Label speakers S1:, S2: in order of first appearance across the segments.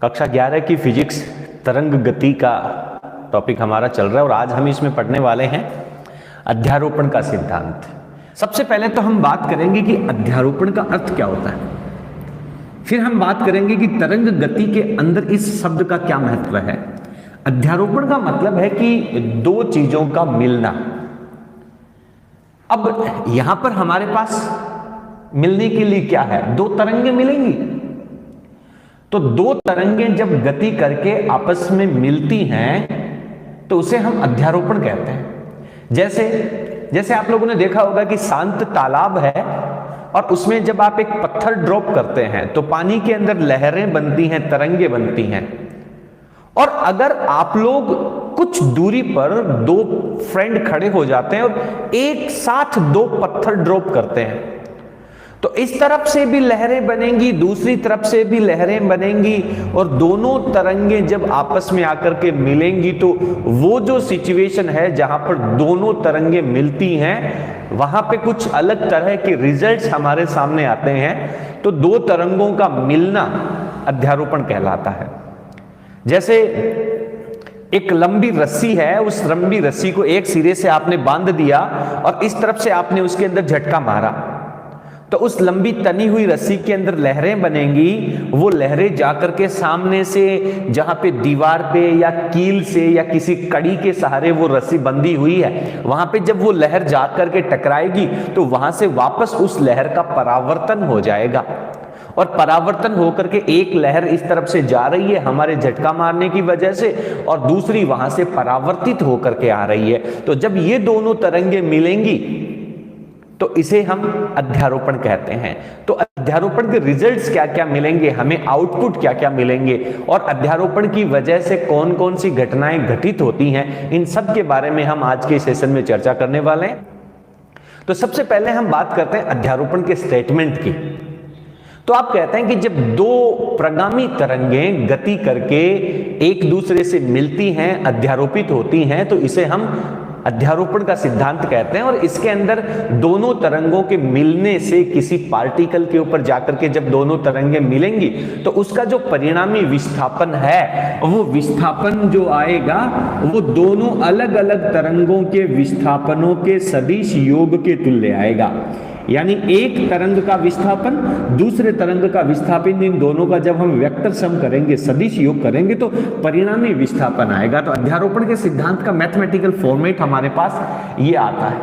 S1: कक्षा 11 की फिजिक्स तरंग गति का टॉपिक हमारा चल रहा है और आज हम इसमें पढ़ने वाले हैं अध्यारोपण का सिद्धांत। सबसे पहले तो हम बात करेंगे कि अध्यारोपण का अर्थ क्या होता है, फिर हम बात करेंगे कि तरंग गति के अंदर इस शब्द का क्या महत्व है। अध्यारोपण का मतलब है कि दो चीजों का मिलना। अब यहां पर हमारे पास मिलने के लिए क्या है, दो तरंगें मिलेंगी। तो दो तरंगें जब गति करके आपस में मिलती हैं तो उसे हम अध्यारोपण कहते हैं। जैसे आप लोगों ने देखा होगा कि शांत तालाब है और उसमें जब आप एक पत्थर ड्रॉप करते हैं तो पानी के अंदर लहरें बनती हैं, तरंगें बनती हैं। और अगर आप लोग कुछ दूरी पर दो फ्रेंड खड़े हो जाते हैं और एक साथ दो पत्थर ड्रॉप करते हैं तो इस तरफ से भी लहरें बनेंगी, दूसरी तरफ से भी लहरें बनेंगी और दोनों तरंगें जब आपस में आकर के मिलेंगी तो वो जो सिचुएशन है जहां पर दोनों तरंगें मिलती हैं वहां पे कुछ अलग तरह के रिजल्ट्स हमारे सामने आते हैं। तो दो तरंगों का मिलना अध्यारोपण कहलाता है। जैसे एक लंबी रस्सी है, उस लंबी रस्सी को एक सिरे से आपने बांध दिया और इस तरफ से आपने उसके अंदर झटका मारा तो उस लंबी तनी हुई रस्सी के अंदर लहरें बनेंगी। वो लहरें जाकर के सामने से जहां पे दीवार पे या कील से या किसी कड़ी के सहारे वो रस्सी बंधी हुई है वहां पे जब वो लहर जाकर के टकराएगी तो वहां से वापस उस लहर का परावर्तन हो जाएगा और परावर्तन होकर के एक लहर इस तरफ से जा रही है हमारे झटका मारने की वजह से और दूसरी वहां से परावर्तित होकर के आ रही है। तो जब ये दोनों तरंगें मिलेंगी तो इसे हम अध्यारोपण कहते हैं। तो अध्यारोपण के रिजल्ट्स क्या क्या मिलेंगे, हमें आउटपुट क्या क्या मिलेंगे और अध्यारोपण की वजह से कौन कौन सी घटनाएं घटित होती हैं, इन सब के बारे में हम आज के सेशन में चर्चा करने वाले हैं। तो सबसे पहले हम बात करते हैं अध्यारोपण के स्टेटमेंट की। तो आप कहते हैं कि जब दो प्रगामी तरंगें गति करके एक दूसरे से मिलती हैं, अध्यारोपित होती हैं, तो इसे हम अध्यारोपण का सिद्धांत कहते हैं। और इसके अंदर दोनों तरंगों के मिलने से किसी पार्टिकल के ऊपर जाकर के जब दोनों तरंगें मिलेंगी तो उसका जो परिणामी विस्थापन है वो विस्थापन जो आएगा वो दोनों अलग अलग तरंगों के विस्थापनों के सदिश योग के तुल्य आएगा। यानी एक तरंग का विस्थापन दूसरे तरंग का विस्थापन, इन दोनों का जब हम वेक्टर सम करेंगे, सदिश योग करेंगे तो परिणामी विस्थापन आएगा। तो अध्यारोपण के सिद्धांत का मैथमेटिकल फॉर्मेट हमारे पास ये आता है।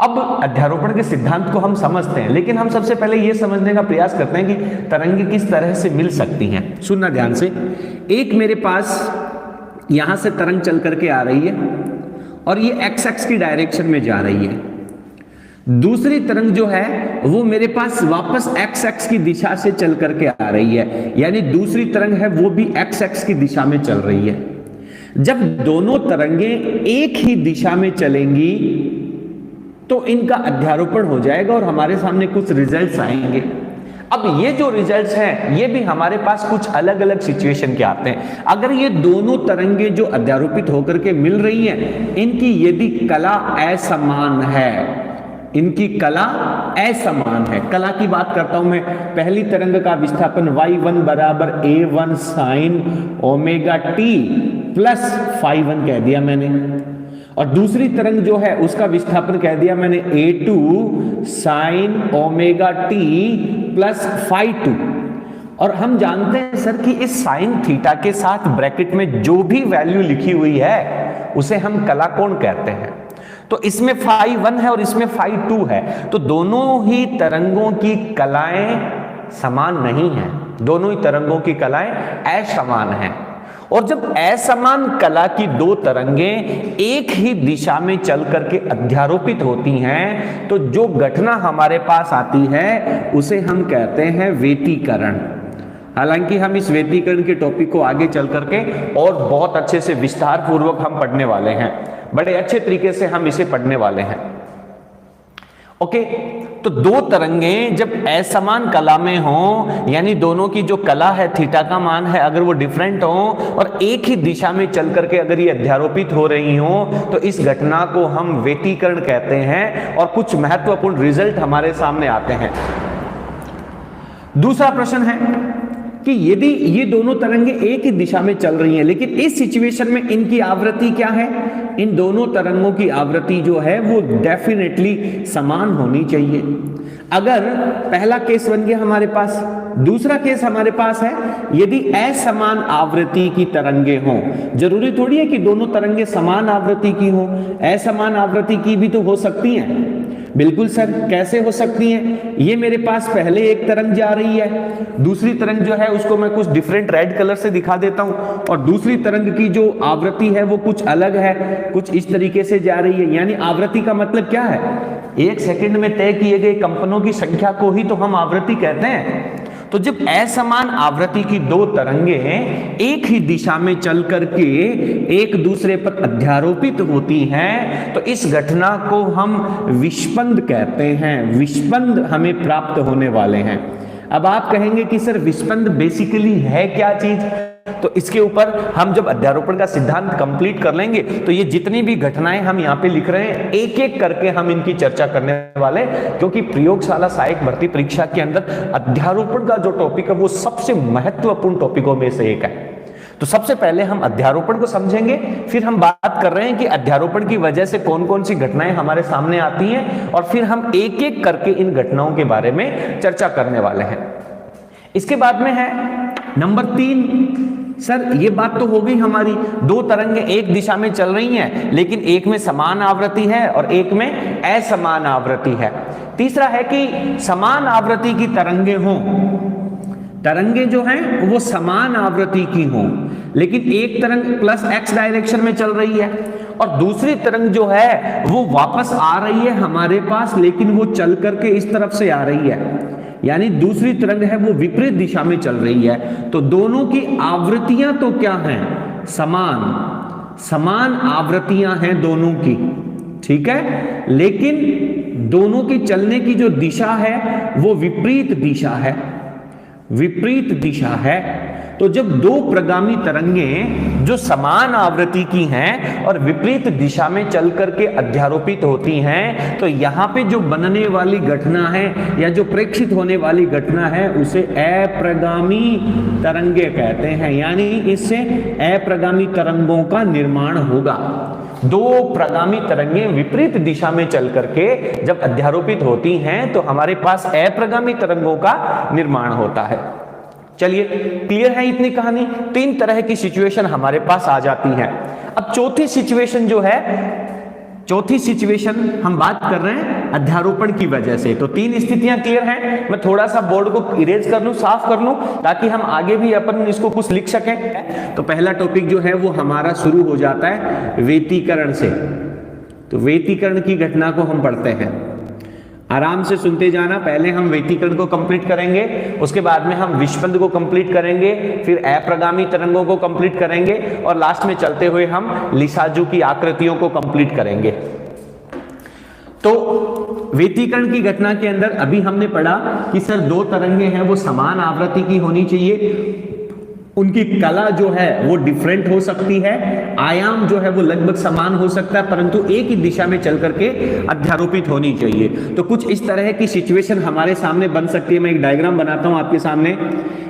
S1: अब अध्यारोपण के सिद्धांत को हम समझते हैं, लेकिन हम सबसे पहले ये समझने का प्रयास करते हैं कि तरंगें किस तरह से मिल सकती हैं। सुनना ध्यान से, एक मेरे पास यहां से तरंग चल करके आ रही है और ये एक्स एक्स की डायरेक्शन में जा रही है। दूसरी तरंग जो है वो मेरे पास वापस एक्स एक्स की दिशा से चल करके आ रही है, यानी दूसरी तरंग है वो भी एक्स एक्स की दिशा में चल रही है। जब दोनों तरंगें एक ही दिशा में चलेंगी तो इनका अध्यारोपण हो जाएगा और हमारे सामने कुछ रिजल्ट्स आएंगे। अब ये जो रिजल्ट्स हैं ये भी हमारे पास कुछ अलग अलग सिचुएशन के आते हैं। अगर ये दोनों तरंगें जो अध्यारोपित होकर के मिल रही हैं इनकी यदि कला असमान है, इनकी कला असमान है, कला की बात करता हूं मैं। पहली तरंग का विस्थापन y1 बराबर a1 sine omega t plus phi1 कह दिया मैंने और दूसरी तरंग जो है उसका विस्थापन कह दिया मैंने a2 sine omega t plus phi2। और हम जानते हैं सर कि इस साइन थीटा के साथ ब्रैकेट में जो भी वैल्यू लिखी हुई है उसे हम कला कोण कहते हैं। तो इसमें phi1 है और इसमें phi2 है, तो दोनों ही तरंगों की कलाएं समान नहीं हैं, दोनों ही तरंगों की कलाएं असमान हैं। और जब असमान कला की दो तरंगें एक ही दिशा में चल करके अध्यारोपित होती हैं तो जो घटना हमारे पास आती है उसे हम कहते हैं व्यतिकरण। हालांकि हम इस व्यतिकरण के टॉपिक को आगे चल करके और बहुत अच्छे से विस्तार पूर्वक हम पढ़ने वाले हैं, बड़े अच्छे तरीके से हम इसे पढ़ने वाले हैं। ओके, तो दो तरंगें जब असमान कला में हों, यानी दोनों की जो कला है थीटा का मान है अगर वो डिफरेंट हो और एक ही दिशा में चल करके अगर ये अध्यारोपित हो रही हो तो इस घटना को हम व्यतिकरण कहते हैं और कुछ महत्वपूर्ण रिजल्ट हमारे सामने आते हैं। दूसरा प्रश्न है कि यदि ये दोनों तरंगे एक ही दिशा में चल रही हैं, लेकिन इस सिचुएशन में इनकी आवृत्ति क्या है, इन दोनों तरंगों की आवृत्ति जो है वो डेफिनेटली समान होनी चाहिए। अगर पहला केस बन गया हमारे पास, दूसरा केस हमारे पास है यदि असमान आवृत्ति की तरंगे हों। जरूरी थोड़ी है कि दोनों तरंगे समान आवृत्ति की हों, असमान आवृत्ति की भी तो हो सकती हैं। बिल्कुल सर, कैसे हो सकती हैं? ये मेरे पास पहले एक तरंग जा रही है, दूसरी तरंग जो है उसको मैं कुछ डिफरेंट रेड कलर से दिखा देता हूं, और दूसरी तरंग की जो आवृत्ति है वो कुछ अलग है, कुछ इस तरीके से जा रही है। यानी आवृत्ति का मतलब क्या है? एक सेकंड में तय किए गए कंपनों की संख्या को ही तो हम आवृत्ति कहते हैं। तो जब असमान आवृत्ति की दो तरंगे एक ही दिशा में चल करके एक दूसरे पर अध्यारोपित होती हैं तो इस घटना को हम विस्पंद कहते हैं। विस्पंद हमें प्राप्त होने वाले हैं। अब आप कहेंगे कि सर विस्पंद बेसिकली है क्या चीज? तो इसके ऊपर हम जब अध्यारोपण का सिद्धांत कंप्लीट कर लेंगे तो ये जितनी भी घटनाएं हम यहाँ पे लिख रहे हैं एक एक करके हम इनकी चर्चा करने वाले, क्योंकि प्रयोगशाला सहायक भर्ती परीक्षा के अंदर अध्यारोपण का जो टॉपिक है वो सबसे महत्वपूर्ण टॉपिकों में से एक है। तो सबसे पहले हम अध्यारोपण को समझेंगे, फिर हम बात कर रहे हैं कि अध्यारोपण की वजह से कौन कौन सी घटनाएं हमारे सामने आती हैं, और फिर हम एक एक करके इन घटनाओं के बारे में चर्चा करने वाले हैं। इसके बाद में है नंबर 3। सर ये बात तो हो गई हमारी, दो तरंगें एक दिशा में चल रही हैं लेकिन एक में समान आवृत्ति है और एक में असमान आवृत्ति है। तीसरा है कि समान आवृत्ति की तरंगें हों, तरंगे जो हैं वो समान आवृत्ति की हों, लेकिन एक तरंग प्लस x डायरेक्शन में चल रही है और दूसरी तरंग जो है वो वापस आ रही है हमारे पास, लेकिन वो चल करके इस तरफ से आ रही है, यानी दूसरी तरंग है वो विपरीत दिशा में चल रही है। तो दोनों की आवृत्तियां तो क्या हैं? समान, समान आवृत्तियां हैं दोनों की, ठीक है, लेकिन दोनों की चलने की जो दिशा है वो विपरीत दिशा है, विपरीत दिशा है। तो जब दो प्रगामी तरंगें जो समान आवृत्ति की हैं और विपरीत दिशा में चल करके अध्यारोपित होती हैं तो यहां पे जो बनने वाली घटना है या जो प्रेक्षित होने वाली घटना है उसे अप्रगामी तरंगे कहते हैं, यानी इससे अप्रगामी तरंगों का निर्माण होगा। दो प्रगामी तरंगें विपरीत दिशा में चल करके जब अध्यारोपित होती हैं तो हमारे पास अप्रगामी तरंगों का निर्माण होता है। चलिए, क्लियर है इतनी कहानी? 3 तरह की सिचुएशन हमारे पास आ जाती है। अब चौथी सिचुएशन जो है, चौथी सिचुएशन हम बात कर रहे हैं अध्यारोपण की वजह से। तो 3 स्थितियां क्लियर हैं। मैं थोड़ा सा बोर्ड को इरेज कर लूं, साफ कर लूं, ताकि हम आगे भी अपन इसको कुछ लिख सकें। तो पहला टॉपिक जो है वो हमारा शुरू हो जाता है व्यतिकरण से। तो व्यतिकरण की घटना को हम पढ़ते हैं, आराम से सुनते जाना। पहले हम व्यतिकरण को कंप्लीट करेंगे, उसके बाद में हम विस्पंद को कंप्लीट करेंगे, फिर अप्रगामी तरंगों को कंप्लीट करेंगे और लास्ट में चलते हुए हम लिसाजू की आकृतियों को कंप्लीट करेंगे। तो व्यतिकरण की घटना के अंदर अभी हमने पढ़ा कि सर दो तरंगे हैं वो समान आवृत्ति की होनी चाहिए, उनकी कला जो है वो डिफरेंट हो सकती है, आयाम जो है वो लगभग समान हो सकता है, परंतु एक ही दिशा में चल करके अध्यारोपित होनी चाहिए। तो कुछ इस तरह की सिचुएशन हमारे सामने बन सकती है। मैं एक डायग्राम बनाता हूं आपके सामने।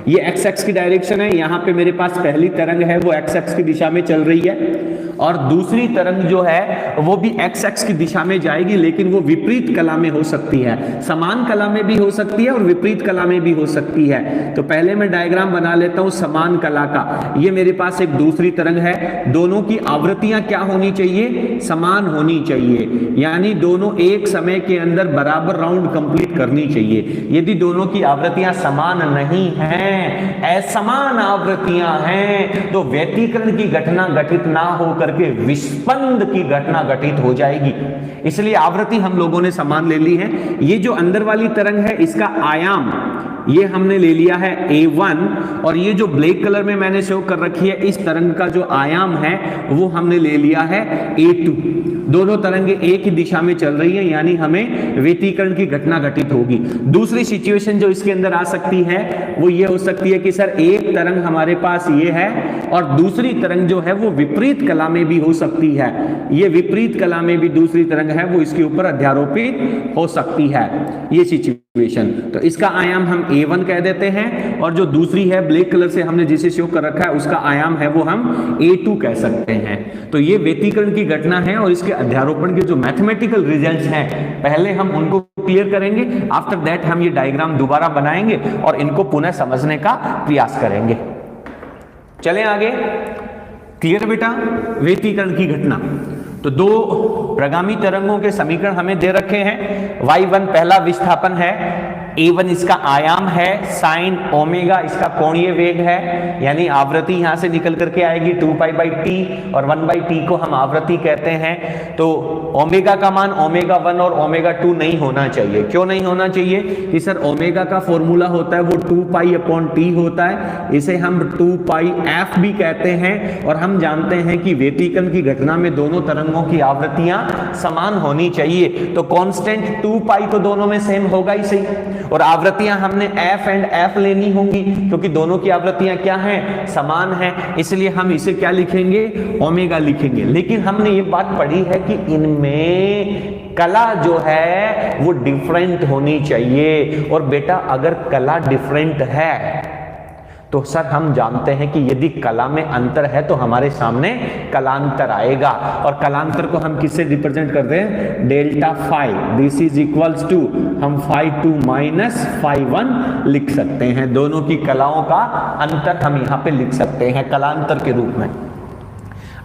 S1: ये एक्स एक्स की डायरेक्शन है, यहां पे मेरे पास पहली तरंग है वो एक्स एक्स की दिशा में चल रही है और दूसरी तरंग जो है वो भी एक्स एक्स की दिशा में जाएगी, लेकिन वो विपरीत कला में हो सकती है, समान कला में भी हो सकती है और विपरीत कला में भी हो सकती है। तो पहले मैं डायग्राम बना लेता हूं समान कला का। ये मेरे पास एक दूसरी तरंग है, दोनों की आवृत्तियां क्या होनी चाहिए? समान होनी चाहिए, यानी दोनों एक समय के अंदर बराबर राउंड कंप्लीट करनी चाहिए। यदि दोनों की आवृत्तियां समान नहीं हैं, असमान आवृत्तियां हैं, तो व्यतिकरण की घटना घटित ना हो करके विस्पंद की घटना घटित हो जाएगी। इसलिए आवृत्ति हम लोगों ने समान ले ली है। ये जो अंदर वाली तरंग है इसका आयाम ये हमने ले लिया है A1 और ये जो ब्लैक कलर में मैंने शो कर रखी है इस तरंग का जो आयाम है वो हमने ले लिया है A2। दोनों तरंगे एक ही दिशा में चल रही है, यानी हमें व्यतिकरण की घटना घटित होगी। दूसरी सिचुएशन जो इसके अंदर आ सकती है वो ये हो सकती है कि सर एक तरंग हमारे पास ये है और दूसरी तरंग जो है वो विपरीत कला में भी हो सकती है। ये विपरीत कला में भी दूसरी तरंग है वो इसके ऊपर अध्यारोपित हो सकती है, ये सिचुएशन। तो इसका आयाम हम A1 कह देते हैं और जो दूसरी है ब्लैक कलर से हमने जिसे शो कर रखा है उसका आयाम है वो हम A2 कह सकते हैं। तो ये व्यतिकरण की घटना है और इसके अध्यारोपण के जो मैथमेटिकल रिजल्ट्स हैं पहले हम उनको क्लियर करेंगे, आफ्टर दैट हम ये डायग्राम दोबारा बनाएंगे और इनको पुनः समझने का प्रयास करेंगे। चलें आगे। क्लियर बेटा? व्यतिकरण की घटना। तो दो प्रगामी तरंगों के समीकरण हमें दे रखे हैं। y1 पहला विस्थापन है, a1 इसका आयाम है, साइन ओमेगा इसका कोणीय वेग है, यानी आवृत्ति यहां से निकल करके आएगी 2π/t और 1/t को हम आवृत्ति कहते हैं। तो ओमेगा का मान ω1 और ω2 नहीं होना चाहिए। क्यों नहीं होना चाहिए? कि सर ओमेगा का फॉर्मूला होता है वो 2π/t होता है, इसे हम 2πf भी कहते हैं और हम जानते हैं कि व्यतिकरण की घटना में दोनों तरंगों की आवृत्तियां समान होनी चाहिए। तो कांस्टेंट 2π तो दोनों में सेम होगा ही सही, और आवृत्तियां हमने f एंड f लेनी होंगी क्योंकि दोनों की आवृत्तियां क्या हैं? समान हैं। इसलिए हम इसे क्या लिखेंगे? ओमेगा लिखेंगे। लेकिन हमने ये बात पढ़ी है कि इनमें कला जो है वो डिफरेंट होनी चाहिए, और बेटा अगर कला डिफरेंट है तो सर हम जानते हैं कि यदि कला में अंतर है तो हमारे सामने कलांतर आएगा, और कलांतर को हम किससे रिप्रेजेंट करते हैं? Delta phi. This is equals to हम φ2 माइनस φ1 लिख सकते हैं। दोनों की कलाओं का अंतर हम यहां पे लिख सकते हैं कलांतर के रूप में।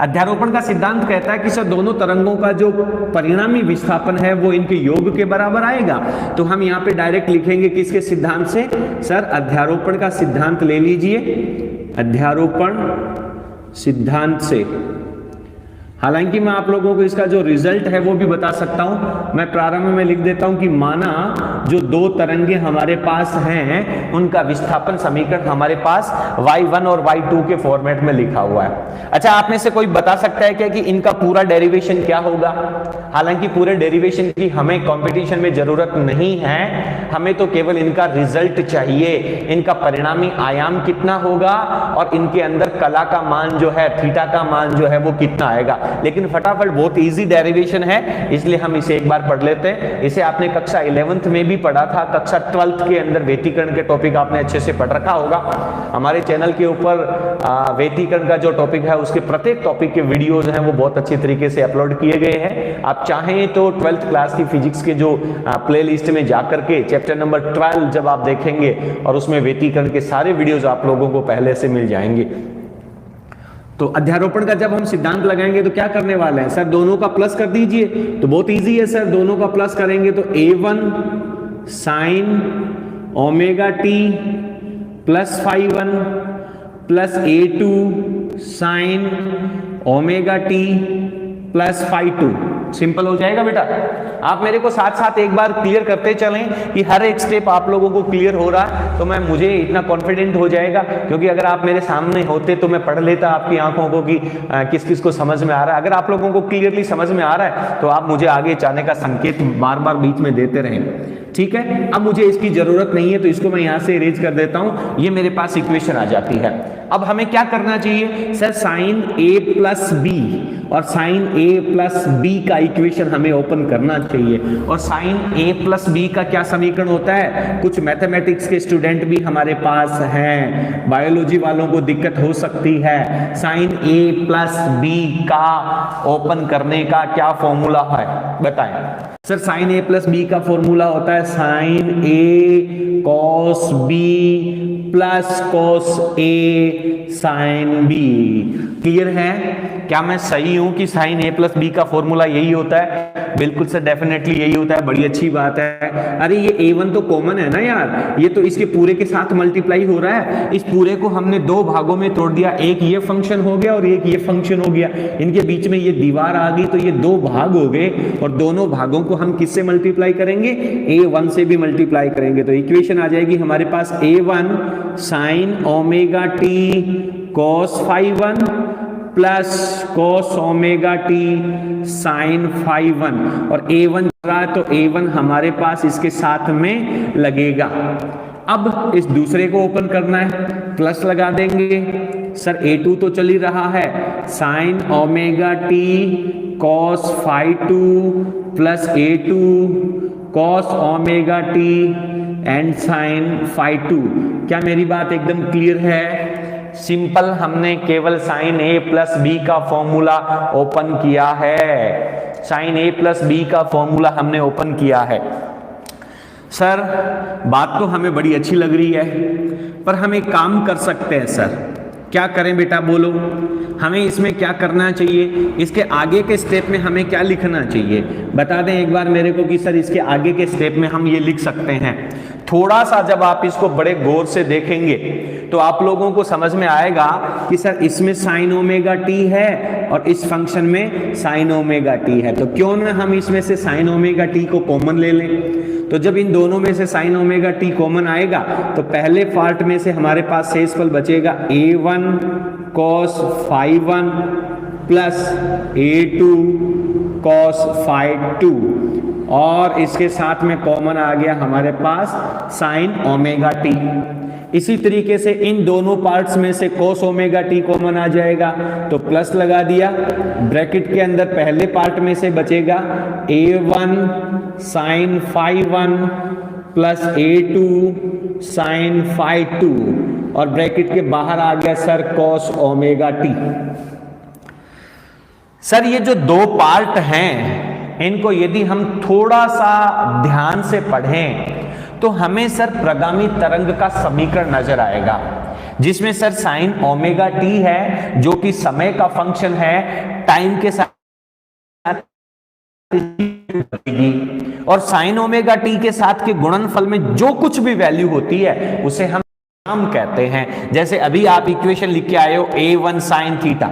S1: अध्यारोपण का सिद्धांत कहता है कि सर दोनों तरंगों का जो परिणामी विस्थापन है वो इनके योग के बराबर आएगा। तो हम यहाँ पे डायरेक्ट लिखेंगे किसके सिद्धांत से? सर अध्यारोपण का सिद्धांत ले लीजिए, अध्यारोपण सिद्धांत से। हालांकि मैं आप लोगों को इसका जो रिजल्ट है वो भी बता सकता हूं। मैं प्रारंभ में लिख देता हूं कि माना जो दो तरंगे हमारे पास हैं उनका विस्थापन समीकरण हमारे पास y1 और y2 के फॉर्मेट में लिखा हुआ है। अच्छा, आप में से कोई बता सकता है क्या कि इनका पूरा डेरिवेशन क्या होगा? हालांकि पूरे डेरिवेशन की हमें कंपटीशन में जरूरत नहीं है, हमें तो केवल इनका रिजल्ट चाहिए। इनका परिणामी आयाम कितना होगा और इनके अंदर कला का मान जो है, थीटा का मान जो है वो कितना आएगा। लेकिन फटाफट, बहुत इजी डेरिवेशन है इसलिए हम इसे एक बार पढ़ लेते हैं। इसे आपने कक्षा 11th में भी पढ़ा था, कक्षा 12th के अंदर व्यतिकरण के टॉपिक आपने अच्छे से पढ़ रखा होगा। हमारे चैनल के ऊपर व्यतिकरण का जो टॉपिक है उसके प्रत्येक टॉपिक के वीडियोज हैं वो बहुत अच्छी तरीके से अपलोड किए गए हैं। आप चाहें तो 12th क्लास की फिजिक्स के जो प्लेलिस्ट में जाकर के चैप्टर नंबर 12 जब आप देखेंगे और उसमें व्यतिकरण के सारे वीडियोज आप लोगों को पहले से मिल जाएंगे। तो अध्यारोपण का जब हम सिद्धांत लगाएंगे तो क्या करने वाले हैं? सर दोनों का प्लस कर दीजिए। तो बहुत इजी है सर, दोनों का प्लस करेंगे तो a1 sine omega T plus φ1 plus a2 sine omega T plus φ2। Simple हो जाएगा बेटा। आप मेरे को साथ साथ एक बार क्लियर करते चलें कि हर एक स्टेप आप लोगों को क्लियर हो रहा है, तो मैं मुझे इतना कॉन्फिडेंट हो जाएगा। क्योंकि अगर आप मेरे सामने होते तो मैं पढ़ लेता आपकी आंखों को कि किस किस को समझ में आ रहा है। अगर आप लोगों को क्लियरली समझ में आ रहा है तो आप मुझे आगे जाने का संकेत बार बार बीच में देते रहें, ठीक है। अब मुझे इसकी जरूरत नहीं है तो इसको मैं यहां से इरेज कर देता हूं। ये मेरे पास इक्वेशन आ जाती है। अब हमें क्या करना चाहिए? Sir sine a plus B और साइन a प्लस बी का इक्वेशन हमें ओपन करना चाहिए। और साइन a प्लस बी का क्या समीकरण होता है? कुछ मैथमेटिक्स के स्टूडेंट भी हमारे पास हैं, बायोलॉजी वालों को दिक्कत हो सकती है। साइन a प्लस बी का ओपन करने का क्या फॉर्मूला है बताएं? Sir sine a plus B का फॉर्मूला होता है sine a cos B plus cos A sine B. Clear है? क्या मैं सही हूं कि साइन a प्लस बी का फॉर्मूला यही होता है? बिल्कुल सर, डेफिनेटली यही होता है। बड़ी अच्छी बात है। अरे ये a1 तो कॉमन है ना यार, ये तो इसके पूरे के साथ मल्टीप्लाई हो रहा है। इस पूरे को हमने दो भागों में तोड़ दिया, एक ये फंक्शन हो गया और एक ये फंक्शन हो गया। इनके बीच में ये दीवार आ गई तो ये दो भाग हो गए, और दोनों भागों को हम किससे मल्टीप्लाई करेंगे? a1 से भी मल्टीप्लाई करेंगे। तो इक्वेशन आ जाएगी हमारे पास a1 sine omega T cos φ1 plus cos omega T sine φ1, और a1 रहा है तो a1 हमारे पास इसके साथ में लगेगा। अब इस दूसरे को ओपन करना है, प्लस लगा देंगे। सर a2 तो चल ही रहा है, sine omega T cos φ2 plus a2 cos omega T and sine phi two. क्या मेरी बात एकदम क्लियर है? सिंपल, हमने केवल साइन ए प्लस बी का फॉर्मूला ओपन किया है। साइन ए प्लस बी का फॉर्मूला हमने ओपन किया है। सर बात तो हमें बड़ी अच्छी लग रही है, पर हम एक काम कर सकते हैं सर। क्या करें बेटा बोलो, हमें इसमें क्या करना चाहिए? इसके आगे के स्टेप में हमें क्या लिखना चाहिए? बता दें एक बार मेरे को कि सर इसके आगे के स्टेप में हम ये लिख सकते हैं। थोड़ा सा जब आप इसको बड़े गौर से देखेंगे तो आप लोगों को समझ में आएगा कि सर इसमें साइन ओमेगा टी है और इस फंक्शन में साइन ओमेगा टी है, तो क्यों ना हम इसमें से साइन ओमेगा टी को कॉमन ले लें। तो जब इन दोनों में से साइन ओमेगा टी कॉमन आएगा तो पहले पार्ट में से हमारे पास शेष फल बचेगा a1 cos phi 1 plus a2 cos phi 2, और इसके साथ में कॉमन आ गया हमारे पास साइन ओमेगा टी। इसी तरीके से इन दोनों पार्ट्स में से cos ओमेगा टी कॉमन आ जाएगा तो प्लस लगा दिया। ब्रैकेट के अंदर पहले पार्ट में से बचेगा a1 sine phi 1 plus a2 sine phi 2, और ब्रैकेट के बाहर आ गया sir cos omega T. Sir ये जो दो पार्ट हैं इनको यदि हम थोड़ा सा ध्यान से पढ़ें तो हमें सर प्रगामी तरंग का समीकरण नजर आएगा, जिसमें सर साइन ओमेगा टी है जो कि समय का फंक्शन है, टाइम के साथ और साइन ओमेगा टी के साथ के गुणनफल में जो कुछ भी वैल्यू होती है उसे हम कहते हैं। जैसे अभी आप इक्वेशन लिख के आए हो a1 साइन थीटा,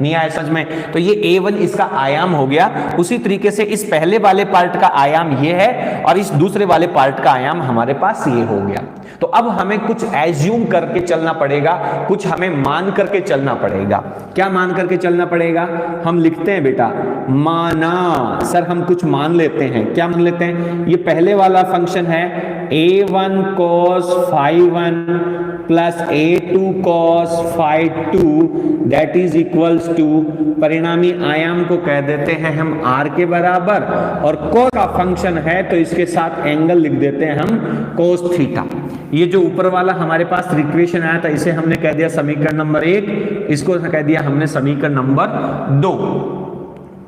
S1: नहीं आया समझ में, तो ये a1 इसका आयाम हो गया। उसी तरीके से इस पहले वाले पार्ट का आयाम ये है और इस दूसरे वाले पार्ट का आयाम हमारे पास ये हो गया। तो अब हमें कुछ एज्यूम करके चलना पड़ेगा, कुछ हमें मान करके चलना पड़ेगा। क्या मान करके चलना पड़ेगा? हम लिखते हैं बेटा माना, सर हम कुछ मान लेते हैं। क्या मान लेते हैं? ये पहले वाला फंक्शन है a1 cos phi 1 plus a2 cos phi 2 that is equals to, परिणामी आयाम को कह देते हैं हम r के बराबर, और cos का फंक्शन है तो इसके साथ एंगल लिख देते हैं हम cos थीटा। ये जो ऊपर वाला हमारे पास इक्वेशन आया था इसे हमने कह दिया समीकरण नंबर 1, इसको कह दिया हमने समीकरण नंबर 2।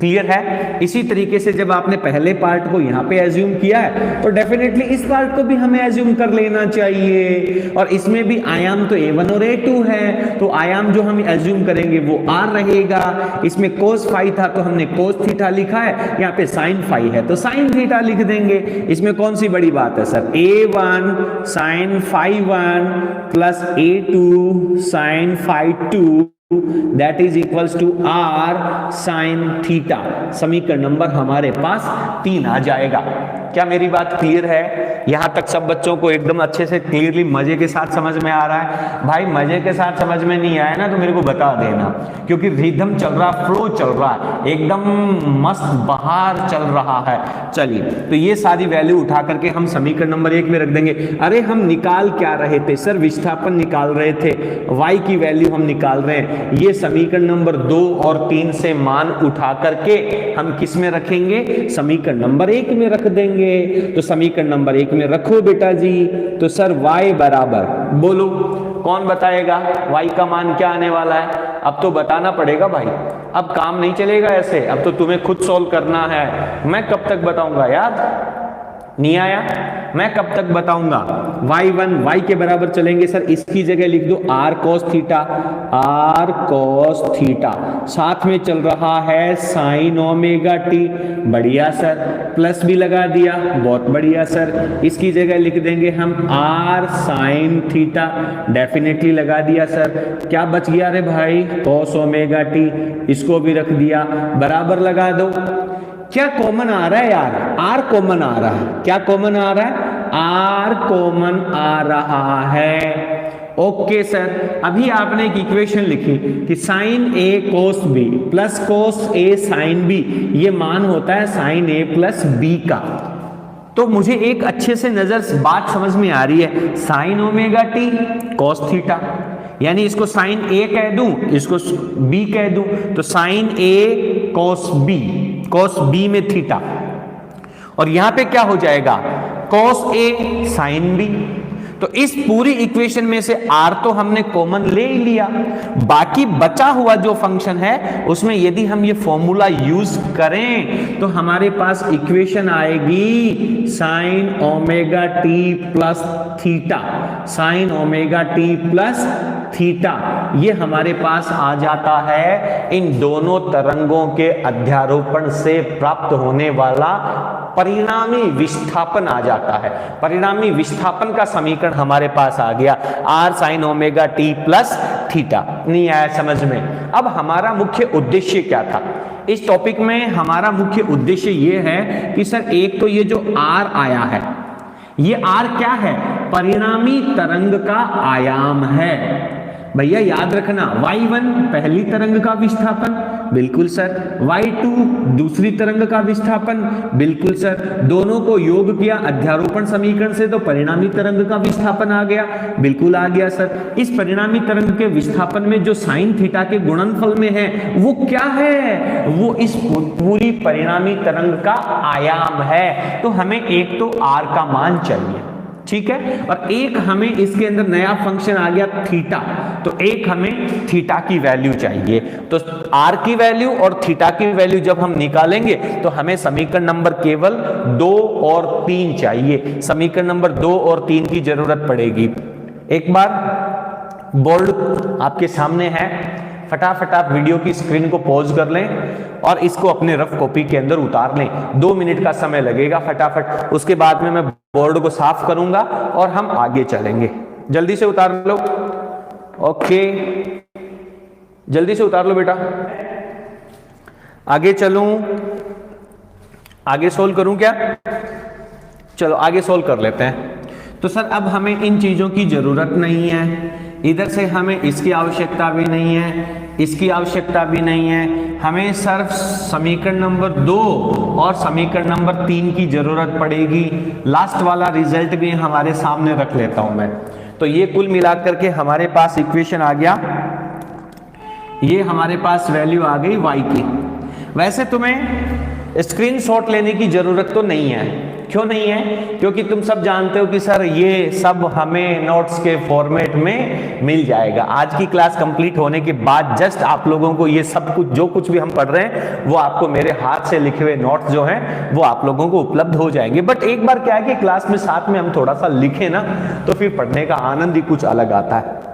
S1: क्लियर है? इसी तरीके से जब आपने पहले पार्ट को यहां पे एज्यूम किया है तो डेफिनेटली इस पार्ट को भी हमें एज्यूम कर लेना चाहिए, और इसमें भी आयाम तो a1 और a2 है, तो आयाम जो हम एज्यूम करेंगे वो r रहेगा। इसमें cos फाई था तो हमने cos थीटा लिखा है, यहाँ पे sin फाई है तो sin थीटा लिख देंगे। इसमें कौन सी बड़ी बात है sir? a1 sin phi 1 plus a2 sin phi 2 that is equals to r sin theta. समीकरण नंबर हमारे पास 3 आ जाएगा। क्या मेरी बात क्लियर है? यहां तक सब बच्चों को एकदम अच्छे से क्लियरली मजे के साथ समझ में आ रहा है? भाई मजे के साथ समझ में नहीं आया ना तो मेरे को बता देना, क्योंकि रिदम चल रहा, फ्लो चल रहा है, एकदम मस्त बहार चल रहा है। चलिए, तो ये सारी वैल्यू उठा करके हम समीकरण नंबर 1 में रख देंगे। अरे हम निकाल क्या रहे थे सर? विस्थापन निकाल रहे थे, y की वैल्यू हम निकाल रहे हैं। ये समीकरण नंबर 2 और 3 से मान उठा करके हम किस में रखेंगे? समीकरण नंबर 1 में रख देंगे। तो समीकरण नंबर 1 में रखो बेटा जी। तो सर y बराबर, बोलो कौन बताएगा y का मान क्या आने वाला है? अब तो बताना पड़ेगा भाई, अब काम नहीं चलेगा ऐसे, अब तो तुम्हें खुद सॉल्व करना है। मैं कब तक बताऊंगा यार? नहीं आया? मैं कब तक बताऊंगा? y1 y के बराबर चलेंगे सर, इसकी जगह लिख दो r cos theta, r cos theta, साथ में चल रहा है sin ओमेगा t। बढ़िया सर, प्लस भी लगा दिया, बहुत बढ़िया सर। इसकी जगह लिख देंगे हम r sin थीटा, डेफिनेटली लगा दिया सर। क्या बच गया रे भाई? cos ओमेगा t, इसको भी रख दिया, बराबर लगा दो। क्या कॉमन आ रहा है यार? r कॉमन आ रहा है। क्या कॉमन आ रहा है? r कॉमन आ रहा है। ओके सर, अभी आपने एक इक्वेशन लिखी कि sine a cos b plus cos a sin b, ये मान होता है साइन a प्लस b का। तो मुझे एक अच्छे से नजर बात समझ में आ रही है, sine omega T cos theta, यानी इसको साइन a कह दूं, इसको b कह दूं, तो साइन a cos b में थीटा, और यहां पे क्या हो जाएगा? cos A sin B। तो इस पूरी इक्वेशन में से r तो हमने कॉमन ले ही लिया, बाकी बचा हुआ जो फंक्शन है उसमें यदि हम ये फॉर्मूला यूज करें तो हमारे पास इक्वेशन आएगी sign omega T plus theta, sign omega T plus theta. ये हमारे पास आ जाता है इन दोनों तरंगों के अध्यारोपण से प्राप्त होने वाला परिणामी विस्थापन आ जाता है। परिणामी विस्थापन का समीकरण हमारे पास आ गया r sin omega T plus theta. नहीं आया समझ में? अब हमारा मुख्य उद्देश्य क्या था इस टॉपिक में? हमारा मुख्य उद्देश्य ये है कि सर एक तो ये जो r आया है, ये r क्या है? परिणामी तरंग का आयाम है। भैया याद रखना, y1 पहली तरंग का विस्थापन, बिल्कुल सर। y2 दूसरी तरंग का विस्थापन, बिल्कुल सर। दोनों को योग किया अध्यारोपण समीकरण से तो परिणामी तरंग का विस्थापन आ गया, बिल्कुल आ गया सर। इस परिणामी तरंग के विस्थापन में जो साइन थीटा के गुणनफल में है वो क्या है? वो इस पूरी परिणामी तरंग का आयाम है। तो हमें एक तो r का मान चाहिए, ठीक है, और एक हमें इसके अंदर नया फंक्शन आ गया थीटा, तो एक हमें थीटा की वैल्यू चाहिए। तो r की वैल्यू और थीटा की वैल्यू जब हम निकालेंगे तो हमें समीकरण नंबर केवल 2 और 3 चाहिए। समीकरण नंबर 2 और 3 की जरूरत पड़ेगी। एक बार बोर्ड आपके सामने है, फटाफट आप वीडियो की स्क्रीन को पॉज कर लें और इसको अपने रफ कॉपी के अंदर उतार लें। 2 मिनट का समय लगेगा फटाफट। उसके बाद में मैं बोर्ड को साफ करूंगा और हम आगे चलेंगे। जल्दी से उतार लो। ओके, जल्दी से उतार लो बेटा। आगे चलूं, आगे सोल्व करूं क्या? चलो आगे सोल्व कर लेते हैं। तो सर अब हमें इन चीजों की जरूरत नहीं है, इधर से हमें इसकी आवश्यकता भी नहीं है, इसकी आवश्यकता भी नहीं है। हमें सिर्फ समीकरण नंबर 2 और समीकरण नंबर 3 की जरूरत पड़ेगी। लास्ट वाला रिजल्ट भी हमारे सामने रख लेता हूं मैं। तो ये कुल मिलाकर के हमारे पास इक्वेशन आ गया, ये हमारे पास वैल्यू आ गई y की। वैसे तुम्हें स्क्रीनशॉट लेने की जरूरत तो नहीं है। क्यों नहीं है? क्योंकि तुम सब जानते हो कि सर ये सब हमें नोट्स के फॉर्मेट में मिल जाएगा। आज की क्लास कंप्लीट होने के बाद जस्ट आप लोगों को ये सब कुछ जो कुछ भी हम पढ़ रहे हैं वो आपको मेरे हाथ से लिखे हुए नोट्स जो हैं वो आप लोगों को उपलब्ध हो जाएंगे। बट एक बार क्या है कि क्लास में साथ में हम थोड़ा सा लिखें ना तो फिर पढ़ने का आनंद ही कुछ अलग आता है।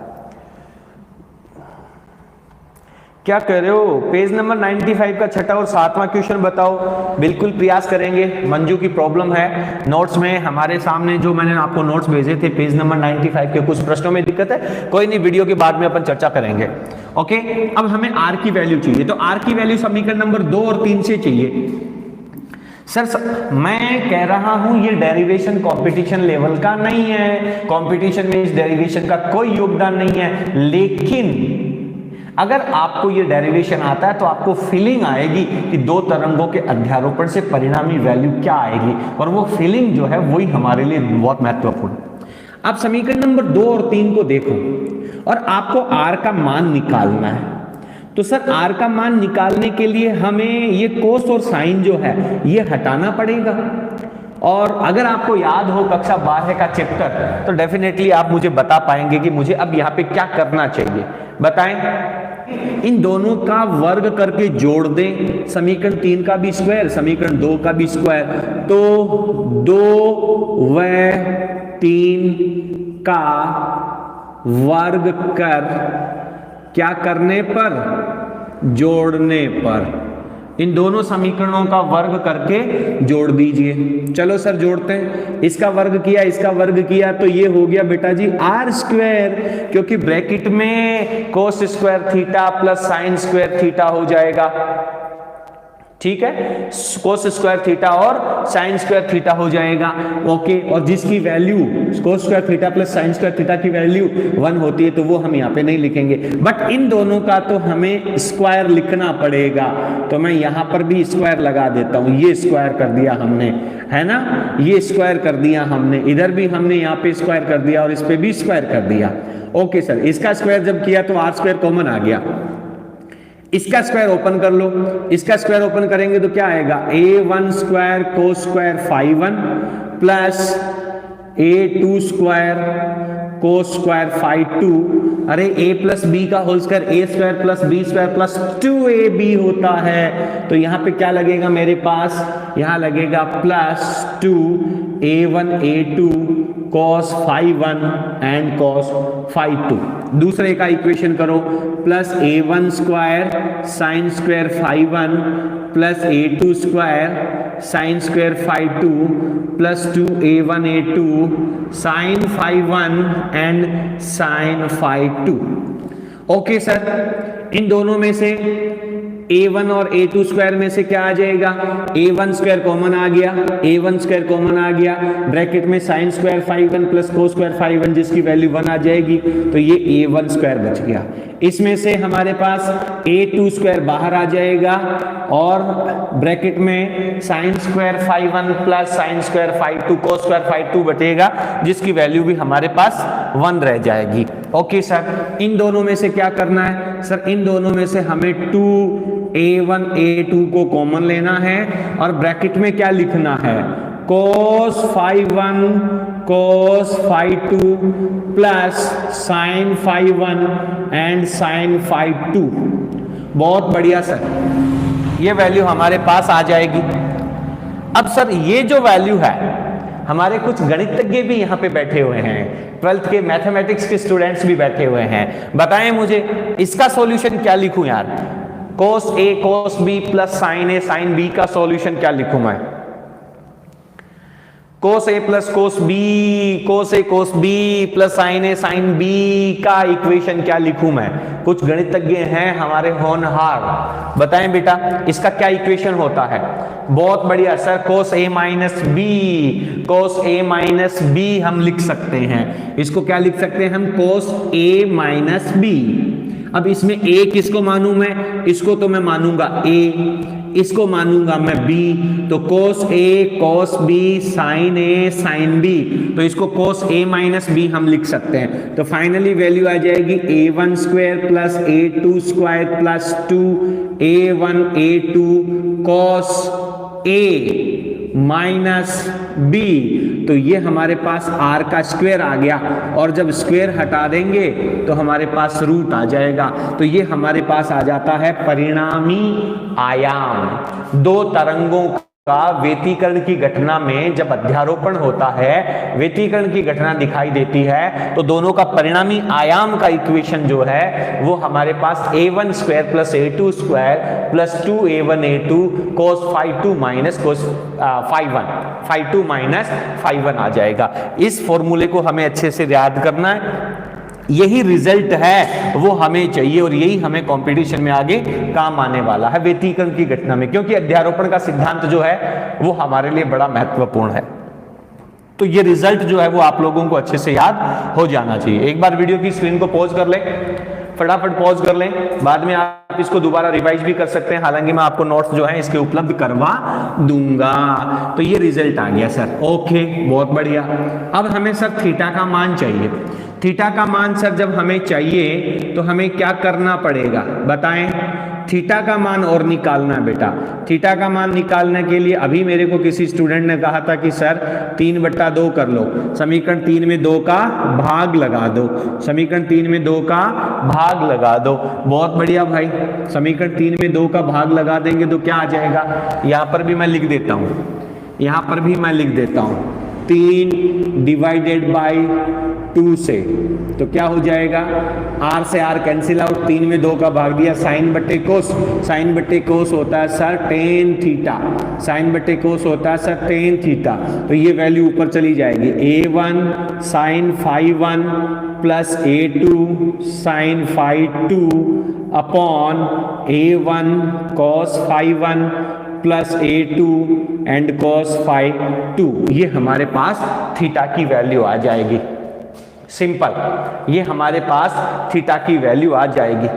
S1: क्या कह रहे हो? पेज नंबर 95 का छठा और 7वां क्वेश्चन बताओ। बिल्कुल प्रयास करेंगे। मंजू की प्रॉब्लम है नोट्स में, हमारे सामने जो मैंने आपको नोट्स भेजे थे पेज नंबर 95 के कुछ प्रश्नों में दिक्कत है, कोई नहीं, वीडियो के बाद में अपन चर्चा करेंगे। ओके, अब हमें r की वैल्यू चाहिए, तो r की वैल्यू समीकरण नंबर 2 और 3 से चाहिए। सर मैं कह रहा हूं ये डेरिवेशन कंपटीशन लेवल का नहीं है, कंपटीशन में इस डेरिवेशन का कोई योगदान नहीं है, लेकिन अगर आपको ये डेरिवेशन आता है तो आपको फीलिंग आएगी कि दो तरंगों के अध्यारोपण से परिणामी वैल्यू क्या आएगी, और वो फीलिंग जो है वही हमारे लिए बहुत महत्वपूर्ण है। अब समीकरण नंबर 2 और 3 को देखो और आपको r का मान निकालना है। तो सर r का मान निकालने के लिए हमें ये कोस और साइन जो है ये हटाना पड़ेगा। और अगर आपको याद हो कक्षा 12 का चैप्टर तो डेफिनेटली आप मुझे बता पाएंगे कि मुझे अब यहाँ पे क्या करना चाहिए। बताएं। इन दोनों का वर्ग करके जोड़ दें, समीकरण 3 का भी स्क्वायर, समीकरण 2 का भी स्क्वायर, तो 2 व 3 का वर्ग कर क्या करने पर? जोड़ने पर। इन दोनों समीकरणों का वर्ग करके जोड़ दीजिए। चलो सर जोड़ते हैं। इसका वर्ग किया, इसका वर्ग किया, तो ये हो गया बेटा जी r स्क्वायर, क्योंकि ब्रैकेट में cos square theta plus sine square theta हो जाएगा। ठीक है, कोस स्क्वायर थीटा और साइन स्क्वायर थीटा हो जाएगा। ओके, और जिसकी value cos square theta plus sine square theta की वैल्यू 1 होती है तो वो हम यहाँ पे नहीं लिखेंगे, बट इन दोनों का तो हमें स्क्वायर लिखना पड़ेगा। तो मैं यहाँ पर भी स्क्वायर लगा देता हूँ, ये स्क्वायर कर दिया हमने, है ना, ये स्क्वायर कर दिया हमने, इधर भी हमने यहाँ पे स्क्वायर कर दिया और इस पे भी स्क्वायर कर दिया। ओके सर, इसका स्क्वायर जब किया तो r स्क्वायर कॉमन आ गया। इसका स्क्वायर ओपन कर लो, इसका स्क्वायर ओपन करेंगे तो क्या आएगा, a1 square cos square phi 1 plus a2 square cos square phi 2। अरे a प्लस बी का whole square a square plus B square plus 2ab होता है, तो यहां पे क्या लगेगा मेरे पास, यहां लगेगा plus 2a1 a2 cos phi 1 and cos phi 2। दूसरे का इक्वेशन करो, plus a1 square sine square phi 1 plus a2 square sine square phi 2 plus 2a1 a2 sine phi 1 and sine phi 2। Okay sir, इन दोनों में से a1 और a2 square में से क्या आ जाएगा, a1 स्क्वायर कॉमन आ गया, a1 स्क्वायर कॉमन आ गया, ब्रैकेट में sine square phi 1 plus cos square phi 1 जिसकी वैल्यू 1 आ जाएगी, तो ये a1 स्क्वायर बच गया। इसमें से हमारे पास a2 स्क्वायर बाहर आ जाएगा और ब्रैकेट में sine square phi 1 plus sine square phi 2 cos square phi 2 बचेगा, जिसकी वैल्यू भी हमारे पास 1 रह जाएगी। ओके सर, इन दोनों में से क्या करना है सर, इन दोनों में से हमें 2a1 a2 को कॉमन लेना है और ब्रैकेट में क्या लिखना है, cos phi 1 cos phi 2 plus sine phi 1 and sine phi 2। बहुत बढ़िया सर, ये वैल्यू हमारे पास आ जाएगी। अब सर ये जो वैल्यू है, हमारे कुछ गणितज्ञ भी यहाँ पे बैठे हुए हैं, 12th के मैथमेटिक्स के स्टूडेंट्स भी बैठे हुए हैं, बताएं मुझे इसका सॉल्यूशन क्या लिखूं यार, cos a cos b plus sine a sine b का सॉल्यूशन क्या लिखूं मैं, cos a plus cos b cos a cos b plus sine a sine b का इक्वेशन क्या लिखूं मैं। कुछ गणितज्ञ हैं हमारे होनहार, बताएं बेटा इसका क्या इक्वेशन होता है। बहुत बढ़िया sir, cos a minus b, cos a minus b हम लिख सकते हैं, इसको क्या लिख सकते हैं हम, cos a माइनस b। अब इसमें a किसको मानूं मैं, इसको तो मैं मानूंगा a, इसको मानूंगा मैं b, तो cos a cos b sin a sin b, तो इसको cos a माइनस b हम लिख सकते हैं। तो फाइनली वैल्यू आ जाएगी a1 square plus a2 square plus 2a1 a2 cos a minus b, तो ये हमारे पास r का स्क्वायर आ गया, और जब स्क्वायर हटा देंगे तो हमारे पास रूट आ जाएगा, तो ये हमारे पास आ जाता है परिणामी आयाम। दो तरंगों का व्यतिकरण की घटना में जब अध्यारोपण होता है, व्यतिकरण की घटना दिखाई देती है, तो दोनों का परिणामी आयाम का इक्वेशन जो है वो हमारे पास a1 square plus a2 square plus 2a1 a2 cos phi 2 minus cos phi 1 phi 2 minus phi 1 आ जाएगा। इस फॉर्मूले को हमें अच्छे से याद करना है, यही रिजल्ट है वो हमें चाहिए और यही हमें कंपटीशन में आगे काम आने वाला है व्यतिकरण की घटना में, क्योंकि अध्यारोपण का सिद्धांत जो है वो हमारे लिए बड़ा महत्वपूर्ण है। तो ये रिजल्ट जो है वो आप लोगों को अच्छे से याद हो जाना चाहिए। एक बार वीडियो की स्क्रीन को पॉज कर लें, फटाफट पॉज कर लें, बाद में आप इसको दोबारा रिवाइज भी कर सकते हैं, हालांकि मैं आपको नोट्स जो है इसके उपलब्ध करवा दूंगा। तो ये रिजल्ट आ गया सर, ओके बहुत बढ़िया। अब हमें सर थीटा का मान चाहिए, थीटा का मान सर जब हमें चाहिए तो हमें क्या करना पड़ेगा बताएं, थीटा का मान और निकालना है बेटा। थीटा का मान निकालने के लिए अभी मेरे को किसी स्टूडेंट ने कहा था कि सर 3/2 कर लो, समीकरण 3 में 2 का भाग लगा दो, समीकरण 3 में 2 का भाग लगा दो। बहुत बढ़िया भाई, समीकरण 3 में 2 का भाग लगा देंगे तो क्या आ जाएगा, यहां पर भी मैं लिख देता हूं, यहां पर भी मैं लिख देता हूं 3/2 से, तो क्या हो जाएगा, r से r कैंसिल आउट, 3 में 2 का भाग दिया, साइन बटे कोस, साइन बटे कोस होता है सर टेन थीटा, साइन बटे कोस होता है सर टेन थीटा, तो ये वैल्यू ऊपर चली जाएगी, a1 sine phi 1 plus a2 sine phi 2 upon a1 cos phi 1 plus a2 and cos phi 2, ये हमारे पास थीटा की वैल्यू आ जाएगी। सिंपल, ये हमारे पास थीटा की वैल्यू आ जाएगी।